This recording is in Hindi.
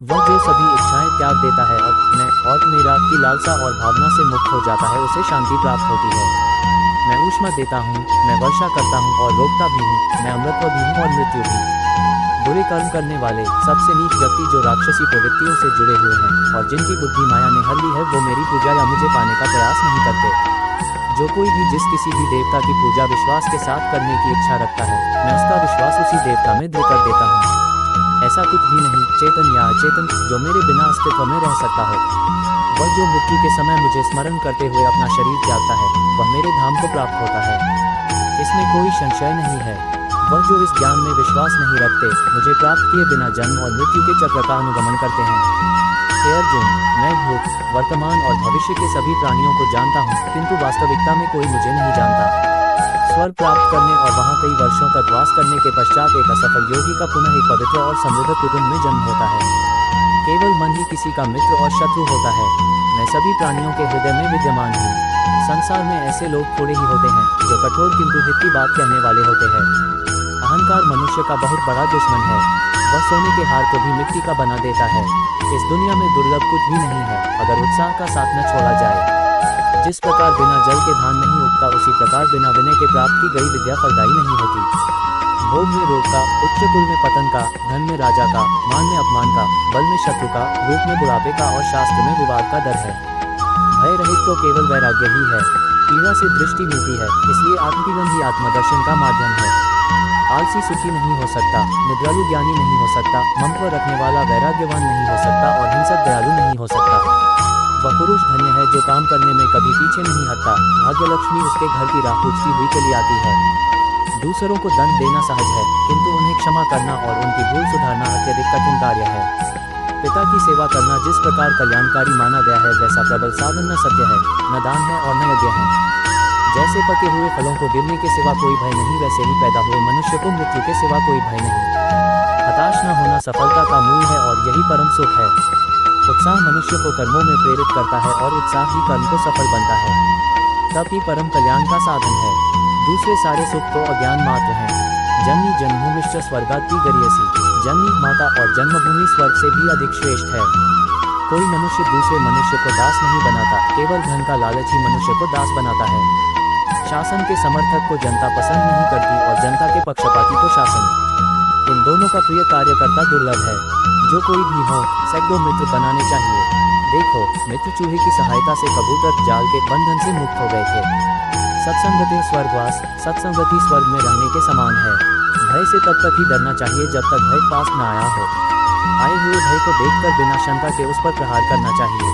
वह जो सभी इच्छाएं त्याग देता है और मैं और मेरा की लालसा और भावना से मुक्त हो जाता है, उसे शांति प्राप्त होती है। मैं ऊष्मा देता हूँ, मैं वर्षा करता हूँ और रोकता भी हूँ, मैं अमृतत्व भी हूँ और मृत्यु भी। बुरे कर्म करने वाले सबसे नीच व्यक्ति जो राक्षसी प्रवृत्तियों से जुड़े हुए हैं और जिनकी बुद्धि माया ने हर ली है, वो मेरी पूजा या मुझे पाने का प्रयास नहीं करते। जो कोई भी जिस किसी भी देवता की पूजा विश्वास के साथ करने की इच्छा रखता है, मैं उसका विश्वास उसी देवता में दृढ़ कर देता हूँ। ऐसा कुछ भी नहीं, चेतन या अचेतन, जो मेरे बिना अस्तित्व में रह सकता हो। वह जो मृत्यु के समय मुझे स्मरण करते हुए अपना शरीर त्यागता है, वह मेरे धाम को प्राप्त होता है। इसमें कोई संशय नहीं है। वह जो इस ज्ञान में विश्वास नहीं रखते, मुझे प्राप्त किए बिना जन्म और मृत्यु के चक्र का अनुगमन करते हैं। हे अर्जुन, मैं भूत, वर्तमान और भविष्य के सभी प्राणियों को जानता हूँ, किंतु वास्तविकता में कोई मुझे नहीं जानता। स्वर्ग प्राप्त करने और वहाँ कई वर्षों तक वास करने के पश्चात एक असफल योगी का पुनः एक पवित्र और समृद्ध कुटुंब में जन्म होता है। केवल मन ही किसी का मित्र और शत्रु होता है। मैं सभी प्राणियों के हृदय में विद्यमान हूँ। संसार में ऐसे लोग थोड़े ही होते हैं जो कठोर किंतु हित की बात कहने वाले होते हैं। अहंकार मनुष्य का बहुत बड़ा दुश्मन है। वह सोने के हार को भी मिट्टी का बना देता है। इस दुनिया में दुर्लभ कुछ भी नहीं है अगर उत्साह का साथ न छोड़ा जाए। जिस प्रकार बिना जल के धान नहीं उगता, उसी प्रकार बिना विनय के प्राप्त की गई विद्या फलदायी नहीं होती। भोग में रोग का, उच्च कुल में पतन का, धन में राजा का, मान में अपमान का, बल में शत्रु का, रूप में बुढ़ापे का और शास्त्र में विवाद का डर है। भय रहित तो केवल वैराग्य ही है। पीड़ा से दृष्टि मिलती है, इसलिए आत्मपीड़न ही आत्मदर्शन का माध्यम है। आलसी सुखी नहीं हो सकता, निद्रालु ज्ञानी नहीं हो सकता, ममत्व रखने वाला वैराग्यवान नहीं हो सकता और हिंसक दयालु नहीं हो सकता। वह पुरुष धन्य है जो काम करने में कभी पीछे नहीं हटता। भाग्यलक्ष्मी उसके घर की राह पूछती हुई चली आती है। दूसरों को दंड देना सहज है, किंतु उन्हें क्षमा करना और उनकी भूल सुधारना अत्यधिक कठिन कार्य है। पिता की सेवा करना जिस प्रकार कल्याणकारी माना गया है, वैसा प्रबल साधन न सत्य है, न दान है और न यज्ञ है। जैसे पके हुए फलों को गिरने के सिवा कोई भय नहीं, वैसे ही पैदा हुए मनुष्य को मृत्यु के सिवा कोई भय नहीं। हताश न होना सफलता का मूल है और यही परम सुख है। उत्साह मनुष्य को कर्मों में प्रेरित करता है और उत्साह ही कर्म को सफल बनता है। तप ही परम कल्याण का साधन है। दूसरे सारे सुख तो अज्ञान मात्र हैं। जननी जन्मभूमिश्च स्वर्गात् गरीयसी। जननी माता और जन्मभूमि स्वर्ग से भी अधिक श्रेष्ठ है। कोई मनुष्य दूसरे मनुष्य को दास नहीं बनाता, केवल धन का लालच ही मनुष्य को दास बनाता है। शासन के समर्थक को जनता पसंद नहीं करती और जनता के पक्षपाती को शासन। इन दोनों का प्रिय कार्यकर्ता दुर्लभ है। जो कोई भी हो, सैकड़ों मित्र बनाने चाहिए। देखो, मित्र चूहे की सहायता से कबूतर जाल के बंधन से मुक्त हो गए थे। सत्संगति स्वर्गवास, सत्संगति स्वर्ग में रहने के समान है। भय से तब तक ही डरना चाहिए जब तक भय पास न आया हो। आए हुए भय को देखकर बिना शंका के उस पर प्रहार करना चाहिए।